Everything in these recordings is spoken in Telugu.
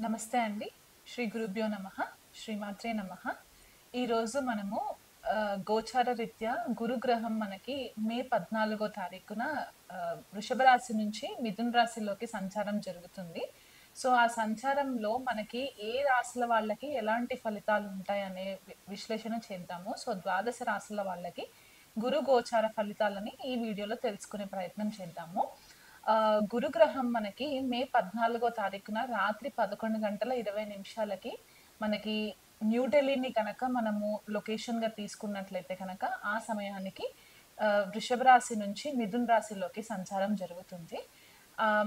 నమస్తే అండి. శ్రీ గురుభ్యో నమః. శ్రీమాత్రే నమః. ఈరోజు మనము గోచార రీత్యా గురుగ్రహం మనకి మే 14 తారీఖున వృషభ రాశి నుంచి మిథున రాశిలోకి సంచారం జరుగుతుంది. సో, ఆ సంచారంలో మనకి ఏ రాశుల వాళ్ళకి ఎలాంటి ఫలితాలు ఉంటాయనే విశ్లేషణ చేద్దాము. సో, ద్వాదశ రాశుల వాళ్ళకి గురు గోచార ఫలితాలని ఈ వీడియోలో తెలుసుకునే ప్రయత్నం చేద్దాము. గురుగ్రహం మనకి మే 14 తారీఖున రాత్రి 11 గంటల 20 నిమిషాలకి మనకి న్యూఢిల్లీని గనక మనము లొకేషన్‌గా తీసుకున్నట్లయితే గనక ఆ సమయానికి వృషభ రాశి నుంచి మిథున రాశిలోకి సంచారం జరుగుతుంది.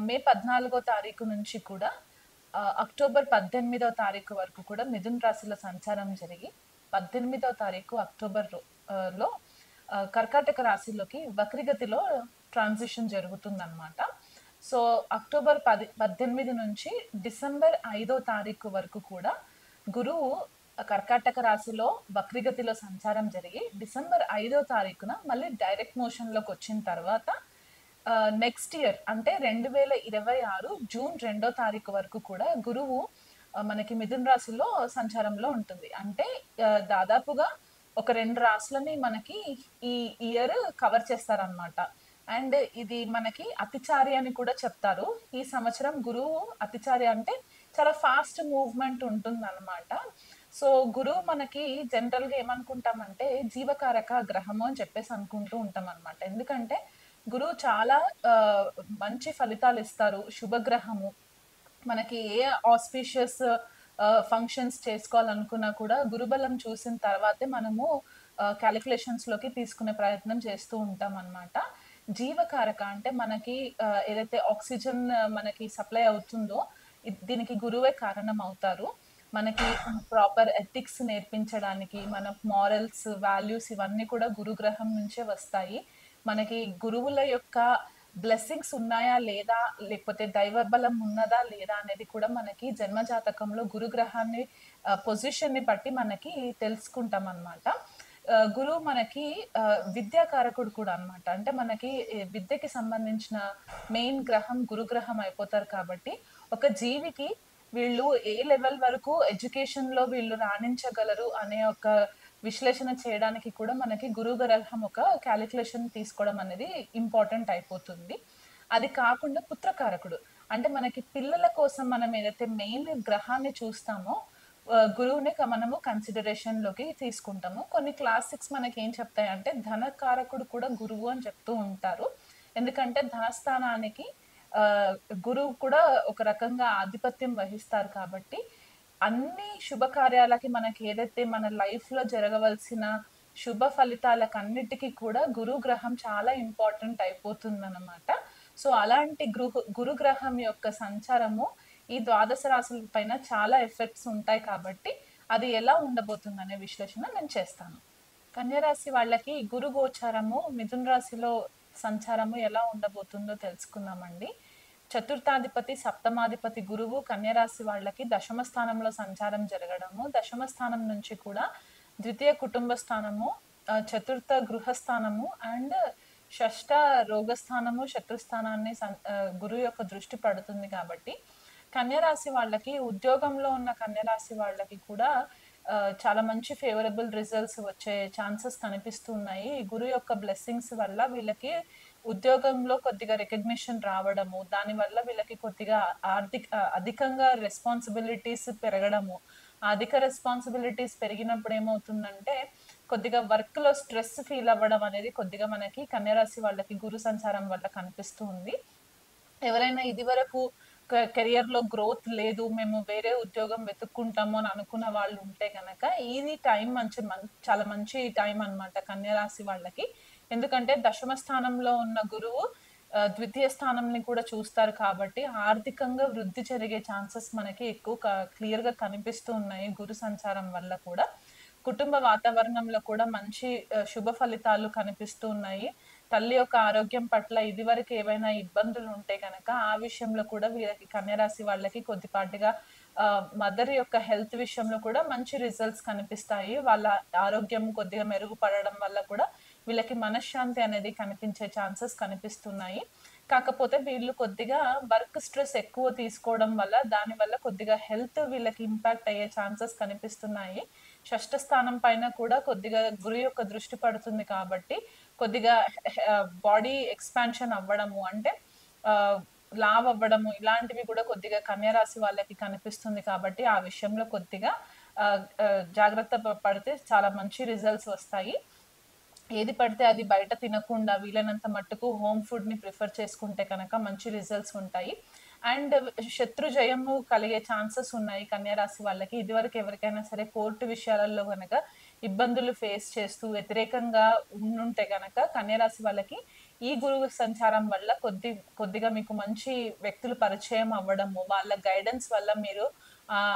మే 14 తారీఖు నుంచి కూడా అక్టోబర్ 18 తారీఖు వరకు కూడా మిథున రాశిలో సంచారం జరిగి 18 తారీఖు అక్టోబర్ లో కర్కాటక రాశిలోకి వక్రగతిలో ట్రాన్సిషన్ జరుగుతుందన్నమాట. సో, అక్టోబర్ 18 నుంచి డిసెంబర్ 5 తారీఖు వరకు కూడా గురువు కర్కాటక రాశిలో వక్రగతిలో సంచారం జరిగి డిసెంబర్ 5 తారీఖున మళ్ళీ డైరెక్ట్ మోషన్‌లోకి వచ్చిన తర్వాత నెక్స్ట్ ఇయర్ అంటే 2026 జూన్ 2 తారీఖు వరకు కూడా గురువు మనకి మిథున రాశిలో సంచారంలో ఉంటుంది. అంటే దాదాపుగా ఒక 2 రాశులని మనకి ఈ ఇయర్ కవర్ చేస్తారనమాట. అండ్ ఇది మనకి అతిచారి అని కూడా చెప్తారు. ఈ సంవత్సరం గురువు అతిచారి అంటే చాలా ఫాస్ట్ మూవ్‌మెంట్ ఉంటుందనమాట. సో, గురువు మనకి జనరల్‌గా ఏమనుకుంటామంటే జీవకారక గ్రహము అని చెప్పేసి అనుకుంటూ ఉంటామనమాట. ఎందుకంటే గురువు చాలా మంచి ఫలితాలిస్తారు. శుభగ్రహము. మనకి ఏ ఆస్పీషియస్ ఫంక్షన్స్ చేసుకోవాలనుకున్నా కూడా గురుబలం చూసిన తర్వాతే మనము క్యాలిక్యులేషన్స్‌లోకి తీసుకునే ప్రయత్నం చేస్తూ ఉంటామనమాట. జీవకారక అంటే మనకి ఏదైతే ఆక్సిజన్ మనకి సప్లై అవుతుందో దీనికి గురువే కారణం అవుతారు. మనకి ప్రాపర్ ఎథిక్స్ నేర్పించడానికి మన మోరల్స్, వాల్యూస్ ఇవన్నీ కూడా గురుగ్రహం నుంచే వస్తాయి. మనకి గురువుల యొక్క బ్లెస్సింగ్స్ ఉన్నాయా లేదా? లేకపోతే దైవ బలం ఉన్నదా లేదా? అనేది కూడా మనకి జన్మ జాతకంలో గురుగ్రహాన్ని పొజిషన్‌ని బట్టి మనకి తెలుసుకుంటామనమాట. గురువు మనకి విద్యాకారకుడు కూడా అన్నమాట. అంటే మనకి విద్యకి సంబంధించిన మెయిన్ గ్రహం గురుగ్రహం అయిపోతారు కాబట్టి, ఒక జీవికి వీళ్ళు ఏ లెవెల్ వరకు ఎడ్యుకేషన్‌లో వీళ్ళు రాణించగలరు అనే ఒక విశ్లేషణ చేయడానికి కూడా మనకి గురువు గ్రహం ఒక కాలిక్యులేషన్ తీసుకోవడం అనేది ఇంపార్టెంట్ అయిపోతుంది. అది కాకుండా పుత్రకారకుడు. అంటే మనకి పిల్లల కోసం మనం ఏదైతే మెయిన్ గ్రహాన్ని చూస్తామో గురువుని మనము కన్సిడరేషన్‌లోకి తీసుకుంటాము. కొన్ని క్లాసిక్స్ మనకేం చెప్తాయంటే ధనకారకుడు కూడా గురువు అని చెప్తూ ఉంటారు. ఎందుకంటే ధనస్థానానికి ఆహ్, గురువు కూడా ఒక రకంగా ఆధిపత్యం వహిస్తారు కాబట్టి, అన్ని శుభకార్యాలకి మనకి ఏదైతే మన లైఫ్‌లో జరగవలసిన శుభ ఫలితాలకన్నిటికి కూడా గురుగ్రహం చాలా ఇంపార్టెంట్ అయిపోతుందనమాట. సో, అలాంటి గురుగ్రహం యొక్క సంచారము ఈ ద్వాదశ రాశుల పైన చాలా ఎఫెక్ట్స్ ఉంటాయి కాబట్టి, అది ఎలా ఉండబోతుందనే విశ్లేషణ నేను చేస్తాను. కన్య రాశి వాళ్ళకి గురు గోచారము మిథున రాశిలో సంచారము ఎలా ఉండబోతుందో తెలుసుకుందామండి. చతుర్థాధిపతి, సప్తమాధిపతి గురువు కన్య రాశి వాళ్ళకి దశమ స్థానంలో సంచారం జరగడము, దశమ స్థానం నుంచి కూడా ద్వితీయ కుటుంబ స్థానము, చతుర్థ గృహస్థానము అండ్ షష్ఠ రోగస్థానము, శత్రుస్థానాన్ని గురువు యొక్క దృష్టి పడుతుంది కాబట్టి, కన్య రాశి వాళ్ళకి ఉద్యోగంలో ఉన్న కన్య రాశి వాళ్ళకి కూడా చాలా మంచి ఫేవరబుల్ రిజల్ట్స్ వచ్చే ఛాన్సెస్ కనిపిస్తున్నాయి. గురువు యొక్క బ్లెస్సింగ్స్ వల్ల వీళ్ళకి ఉద్యోగంలో కొద్దిగా రికగ్నిషన్ రావడము, దానివల్ల వీళ్ళకి కొద్దిగా అధికంగా రెస్పాన్సిబిలిటీస్ పెరగడము. ఆ అధిక రెస్పాన్సిబిలిటీస్ పెరిగినప్పుడు ఏమవుతుందంటే, కొద్దిగా వర్క్‌లో స్ట్రెస్ ఫీల్ అవ్వడం అనేది కొద్దిగా మనకి కన్య రాశి వాళ్ళకి గురు సంచారం వల్ల కనిపిస్తూ ఉంది. ఎవరైనా ఇదివరకు కెరియర్‌లో గ్రోత్ లేదు. మేము వేరే ఉద్యోగం వెతుక్కుంటాము అని అనుకున్న వాళ్ళు ఉంటే గనక ఇది టైం చాలా మంచి టైం అన్నమాట కన్య రాశి వాళ్ళకి. ఎందుకంటే దశమ స్థానంలో ఉన్న గురువు ద్వితీయ స్థానంని కూడా చూస్తారు కాబట్టి ఆర్థికంగా వృద్ధి జరిగే ఛాన్సెస్ మనకి ఎక్కువ క్లియర్‌గా కనిపిస్తూ ఉన్నాయి గురు సంచారం వల్ల కూడా. కుటుంబ వాతావరణంలో కూడా మంచి శుభ ఫలితాలు కనిపిస్తూ ఉన్నాయి. తల్లి యొక్క ఆరోగ్యం పట్ల ఇదివరకు ఏవైనా ఇబ్బందులు ఉంటే గనక, ఆ విషయంలో కూడా వీళ్ళకి కన్య రాశి వాళ్ళకి కొద్దిపాటిగా మదర్ యొక్క హెల్త్ విషయంలో కూడా మంచి రిజల్ట్స్ కనిపిస్తాయి. వాళ్ళ ఆరోగ్యం కొద్దిగా మెరుగుపడడం వల్ల కూడా వీళ్ళకి మనశ్శాంతి అనేది కనిపించే ఛాన్సెస్ కనిపిస్తున్నాయి. కాకపోతే వీళ్ళు కొద్దిగా వర్క్ స్ట్రెస్ ఎక్కువ తీసుకోవడం వల్ల, దానివల్ల కొద్దిగా హెల్త్ వీళ్ళకి ఇంపాక్ట్ అయ్యే ఛాన్సెస్ కనిపిస్తున్నాయి. షష్ఠ స్థానం పైన కూడా కొద్దిగా గురు యొక్క దృష్టి పడుతుంది కాబట్టి, కొద్దిగా బాడీ ఎక్స్‌పాన్షన్ అవ్వడము అంటే ఆహ్, లావు అవ్వడము ఇలాంటివి కూడా కొద్దిగా కన్య రాశి వాళ్ళకి కనిపిస్తుంది కాబట్టి, ఆ విషయంలో కొద్దిగా జాగ్రత్త పడితే చాలా మంచి రిజల్ట్స్ వస్తాయి. ఏది పడితే అది బయట తినకుండా వీలైనంత మట్టుకు హోమ్ ఫుడ్‌ని ప్రిఫర్ చేసుకుంటే కనుక మంచి రిజల్ట్స్ ఉంటాయి. అండ్ శత్రు జయము కలిగే ఛాన్సెస్ ఉన్నాయి కన్య రాశి వాళ్ళకి. ఇదివరకు ఎవరికైనా సరే కోర్టు విషయాలలో గనక ఇబ్బందులు ఫేస్ చేస్తూ వ్యతిరేకంగా ఉండుంటే గనక కన్య రాశి వాళ్ళకి ఈ గురువు సంచారం వల్ల కొద్దిగా మీకు మంచి వ్యక్తులు పరిచయం అవ్వడము, వాళ్ళ గైడెన్స్ వల్ల మీరు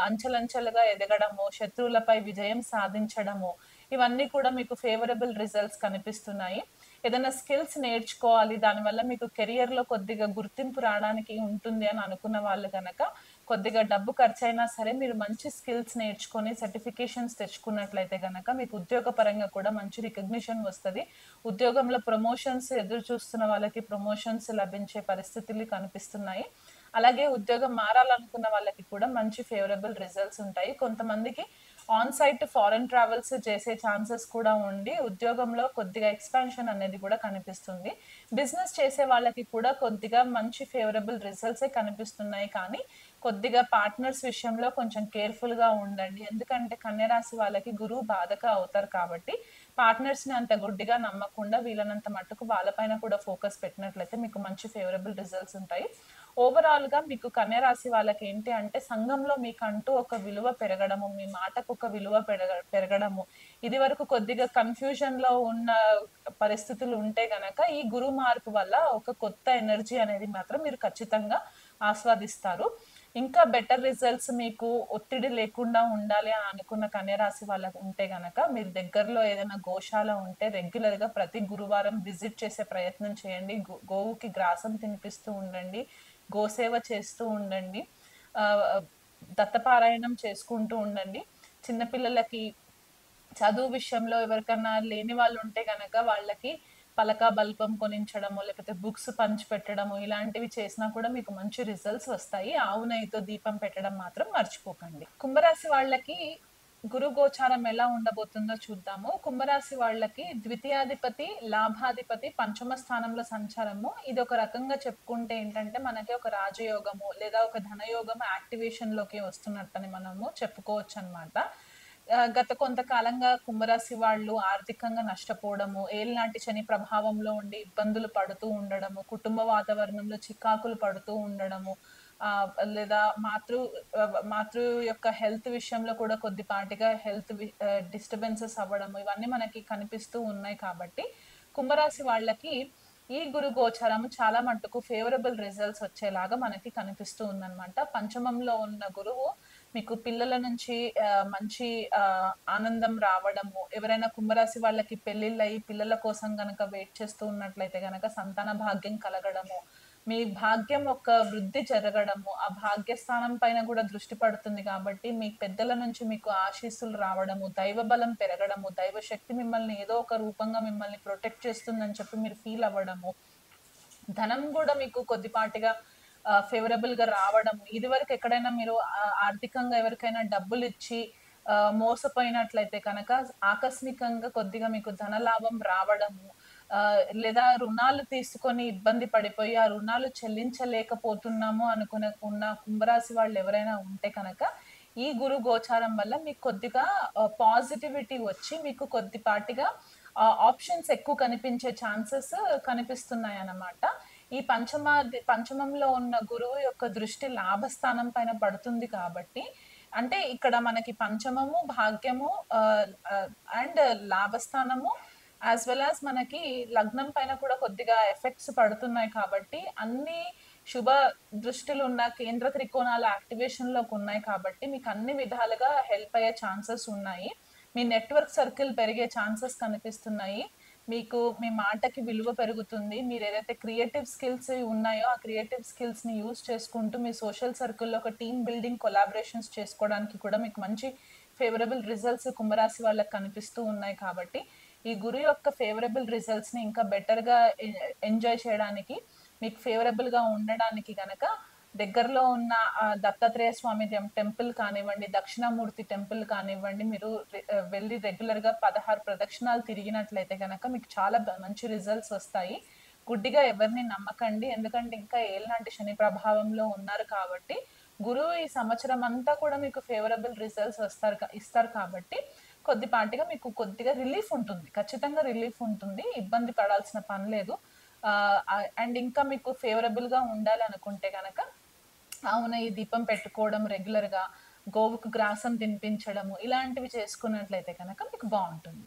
అంచెలంచెలుగా ఎదగడము, శత్రువులపై విజయం సాధించడము, ఇవన్నీ కూడా మీకు ఫేవరబుల్ రిజల్ట్స్ కనిపిస్తున్నాయి. ఏదైనా స్కిల్స్ నేర్చుకోవాలి, దానివల్ల మీకు కెరియర్‌లో కొద్దిగా గుర్తింపు రాడానికి ఉంటుంది అని అనుకున్న వాళ్ళు గనక, కొద్దిగా డబ్బు ఖర్చయినా సరే మీరు మంచి స్కిల్స్ నేర్చుకొని సర్టిఫికేషన్స్ తెచ్చుకున్నట్లయితే గనక, మీకు ఉద్యోగపరంగా కూడా మంచి రికగ్నిషన్ వస్తది. ఉద్యోగంలో ప్రమోషన్స్ ఎదురు చూస్తున్న వాళ్ళకి ప్రమోషన్స్ లభించే పరిస్థితులు కనిపిస్తున్నాయి. అలాగే ఉద్యోగం మారాలనుకున్న వాళ్ళకి కూడా మంచి ఫేవరబుల్ రిజల్ట్స్ ఉంటాయి. కొంతమందికి ఆన్ సైట్ ఫారెన్ ట్రావెల్స్ చేసే ఛాన్సెస్ కూడా ఉండి, ఉద్యోగంలో కొద్దిగా ఎక్స్‌పాన్షన్ అనేది కూడా కనిపిస్తుంది. బిజినెస్ చేసే వాళ్ళకి కూడా కొద్దిగా మంచి ఫేవరబుల్ రిజల్ట్సే కనిపిస్తున్నాయి. కానీ, కొద్దిగా పార్ట్నర్స్ విషయంలో కొంచెం కేర్‌ఫుల్‌గా ఉండండి. ఎందుకంటే కన్య రాశి వాళ్ళకి గురువు బాధక అవుతారు కాబట్టి, పార్ట్నర్స్‌ని అంత గుడ్డిగా నమ్మకుండా వీలైనంత మట్టుకు వాళ్ళ పైన కూడా ఫోకస్ పెట్టినట్లయితే మీకు మంచి ఫేవరబుల్ రిజల్ట్స్ ఉంటాయి. ఓవరాల్‌గా మీకు కన్య రాశి వాళ్ళకేంటి అంటే సంఘంలో మీకంటూ ఒక విలువ పెరగడము, మీ మాటకు ఒక విలువ పెరగడము. ఇదివరకు కొద్దిగా కన్‌ఫ్యూజన్‌లో ఉన్న పరిస్థితులు ఉంటే గనక ఈ గురు మార్పు వల్ల ఒక కొత్త ఎనర్జీ అనేది మాత్రం మీరు ఖచ్చితంగా ఆస్వాదిస్తారు. ఇంకా బెటర్ రిజల్ట్స్ మీకు ఒత్తిడి లేకుండా ఉండాలి అని అనుకున్న కన్య రాశి వాళ్ళకు ఉంటే గనక మీరు దగ్గరలో ఏదైనా గోశాల ఉంటే రెగ్యులర్‌గా ప్రతి గురువారం విజిట్ చేసే ప్రయత్నం చేయండి. గోవుకి గ్రాసం తినిపిస్తూ ఉండండి. గోసేవ చేస్తూ ఉండండి. ఆహ్, దత్తపారాయణం చేసుకుంటూ ఉండండి. చిన్న పిల్లలకి చదువు విషయంలో ఎవరికన్నా లేని వాళ్ళుంటే గనక వాళ్ళకి పలక, బల్పం కొనించడము, లేకపోతే బుక్స్ పంచిపెట్టడము, ఇలాంటివి చేసినా కూడా మీకు మంచి రిజల్ట్స్ వస్తాయి. ఆవు నెయ్యితో దీపం పెట్టడం మాత్రం మర్చిపోకండి. కుంభరాశి వాళ్ళకి గురు గోచారం ఎలా ఉండబోతుందో చూద్దాము. కుంభరాశి వాళ్ళకి ద్వితీయాధిపతి, లాభాధిపతి పంచమ స్థానంలో సంచారము. ఇది ఒక రకంగా చెప్పుకుంటే ఏంటంటే మనకి ఒక రాజయోగము లేదా ఒక ధనయోగము యాక్టివేషన్‌లోకి వస్తున్నట్టని మనము చెప్పుకోవచ్చనమాట. గత కొంతకాలంగా కుంభరాశి వాళ్ళు ఆర్థికంగా నష్టపోవడము, ఏలినాటి శని ప్రభావంలో ఉండి ఇబ్బందులు పడుతూ ఉండడము, కుటుంబ వాతావరణంలో చికాకులు పడుతూ ఉండడము, లేదా మాతృ యొక్క హెల్త్ విషయంలో కూడా కొద్దిపాటిగా డిస్టర్బెన్సెస్ అవ్వడము, ఇవన్నీ మనకి కనిపిస్తూ ఉన్నాయి కాబట్టి, కుంభరాశి వాళ్ళకి ఈ గురు గోచరము చాలా మట్టుకు ఫేవరబుల్ రిజల్ట్స్ వచ్చేలాగా మనకి కనిపిస్తూ ఉందన్నమాట. పంచమంలో ఉన్న గురువు మీకు పిల్లల నుంచి మంచి ఆనందం రావడము, ఎవరైనా కుంభరాశి వాళ్ళకి పెళ్ళిళ్ళయి పిల్లల కోసం గనక వెయిట్ చేస్తూ ఉన్నట్లయితే గనక సంతాన భాగ్యం కలగడము, మీ భాగ్యం ఒక వృద్ధి జరగడము, ఆ భాగ్యస్థానం పైన గూడా దృష్టి పడుతుంది కాబట్టి, మీ పెద్దల నుంచి మీకు ఆశీస్సులు రావడము, దైవ బలం పెరగడము, దైవశక్తి మిమ్మల్ని ఏదో ఒక రూపంగా మిమ్మల్ని ప్రొటెక్ట్ చేస్తుందని చెప్పి మీరు ఫీల్ అవ్వడము, ధనం గూడా మీకు కొద్దిపాటిగా ఫేవరబుల్‌గా రావడం. ఇదివరకు ఎక్కడైనా మీరు ఆర్థికంగా ఎవరికైనా డబ్బులిచ్చి మోసపోయినట్లయితే కనక ఆకస్మికంగా కొద్దిగా మీకు ధనలాభం రావడము, లేదా రుణాలు తీసుకొని ఇబ్బంది పడిపోయి, ఆ రుణాలు చెల్లించలేకపోతున్నాము ఉన్న కుంభరాశి వాళ్ళెవరైనా ఉంటే కనక, ఈ గురు గోచారం వల్ల మీకు కొద్దిగా పాజిటివిటీ వచ్చి మీకు కొద్దిపాటిగా ఆప్షన్స్ ఎక్కువ కనిపించే ఛాన్సెస్ కనిపిస్తున్నాయన్నమాట. ఈ పంచమంలో ఉన్న గురువు యొక్క దృష్టి లాభస్థానం పైన పడుతుంది కాబట్టి, అంటే ఇక్కడ మనకి పంచమము, భాగ్యము అండ్ లాభస్థానము యాస్ వెల్ యాస్ మనకి లగ్నం పైన కూడా కొద్దిగా ఎఫెక్ట్స్ పడుతున్నాయి కాబట్టి, అన్ని శుభ దృష్టిలున్న కేంద్ర త్రికోణాలు యాక్టివేషన్‌లోకి ఉన్నాయి కాబట్టి, మీకు అన్ని విధాలుగా హెల్ప్ అయ్యే ఛాన్సెస్ ఉన్నాయి. మీ నెట్వర్క్ సర్కిల్ పెరిగే ఛాన్సెస్ కనిపిస్తున్నాయి. మీకు మీ మాటకి విలువ పెరుగుతుంది. మీరేదైతే క్రియేటివ్ స్కిల్స్ ఉన్నాయో, ఆ క్రియేటివ్ స్కిల్స్‌ని యూజ్ చేసుకుంటూ మీ సోషల్ సర్కిల్‌లో ఒక టీమ్ బిల్డింగ్ కొలాబరేషన్స్ చేసుకోవడానికి కూడా మీకు మంచి ఫేవరబుల్ రిజల్ట్స్ కుంభరాశి వాళ్ళకి కనిపిస్తూ ఉన్నాయి కాబట్టి, ఈ గురు యొక్క ఫేవరబుల్ రిజల్ట్స్‌ని ఇంకా బెటర్‌గా ఎంజాయ్ చేయడానికి మీకు ఫేవరబుల్‌గా ఉండడానికి గనక దగ్గరలో ఉన్న దత్తాత్రేయ స్వామి టెంపుల్ కానివ్వండి, దక్షిణామూర్తి టెంపుల్ కానివ్వండి, మీరు వెళ్లి రెగ్యులర్‌గా 16 ప్రదక్షిణాలు తిరిగినట్లయితే గనక మీకు చాలా మంచి రిజల్ట్స్ వస్తాయి. గుడ్డిగా ఎవరిని నమ్మకండి. ఎందుకంటే ఇంకా ఏలినాటి శని ప్రభావంలో ఉన్నారు కాబట్టి, గురువు ఈ సంవత్సరం అంతా కూడా మీకు ఫేవరబుల్ రిజల్ట్స్ ఇస్తారు కాబట్టి, కొద్దిపాటిగా మీకు కొద్దిగా రిలీఫ్ ఉంటుంది. ఖచ్చితంగా రిలీఫ్ ఉంటుంది. ఇబ్బంది పడాల్సిన పని లేదు. అండ్ ఇంకా మీకు ఫేవరబుల్‌గా ఉండాలనుకుంటే గనక అవును. ఈ దీపం పెట్టుకోవడం రెగ్యులర్‌గా, గోవుకు గ్రాసం తినిపించడము, ఇలాంటివి చేసుకున్నట్లయితే గనక మీకు బావుంటుంది.